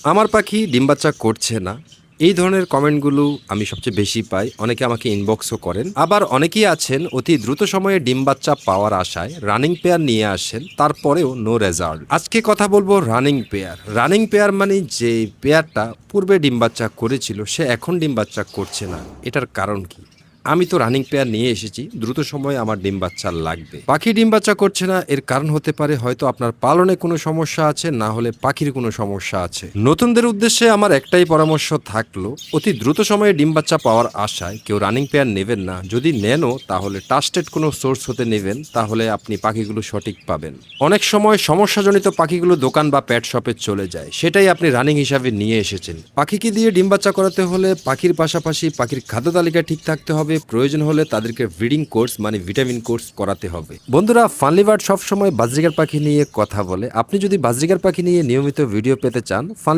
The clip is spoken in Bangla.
আমার পাখি ডিম বাচ্চা করছে না। এই ধরনের কমেন্টগুলো আমি সবচেয়ে বেশি পাই। অনেকে আমাকে ইনবক্সও করেন। আবার অনেকেই আছেন অতি দ্রুত সময়ে ডিম বাচ্চা পাওয়ার আশায় রানিং পেয়ার নিয়ে আসেন, তারপরেও নো রেজাল্ট। আজকে কথা বলবো রানিং পেয়ার। রানিং পেয়ার মানে যে পেয়ারটা পূর্বে ডিম বাচ্চা করেছিল সে এখন ডিম বাচ্চা করছে না। এটার কারণ কি? আমি তো রানিং পেয়ার নিয়ে এসেছি, দ্রুত সময়ে আমার ডিম বাচ্চা লাগবে। পাখি ডিম বাচ্চা করছে না, এর কারণ হতে পারে হয়তো আপনার পালনে কোনো সমস্যা আছে, না হলে পাখির কোনো সমস্যা আছে। নতুনদের উদ্দেশ্যে আমার একটাই পরামর্শ থাকলো, অতি দ্রুত সময়ে ডিম বাচ্চা পাওয়ার আশায় কেউ রানিং পেয়ার নেবেন না। যদি নেনও তাহলে ট্রাস্টেড কোনো সোর্স হতে নেবেন, তাহলে আপনি পাখিগুলো সঠিক পাবেন। অনেক সময় সমস্যাজনিত পাখিগুলো দোকান বা পেট শপে চলে যায়, সেটাই আপনি রানিং হিসাবে নিয়ে এসেছেন। পাখিকে দিয়ে ডিম বাচ্চা করাতে হলে পাখির পাশাপাশি পাখির খাদ্য তালিকা ঠিক থাকতে হবে। প্রয়োজন হলে তাদেরকে ব্রিডিং কোর্স মানে ভিটামিন কোর্স করাতে হবে। বন্ধুরা, ফানলি বার্ড সবসময় বাজরিগার পাখি নিয়ে কথা বলে। আপনি যদি বাজরিগার পাখি নিয়ে নিয়মিত ভিডিও পেতে চান, ফানলি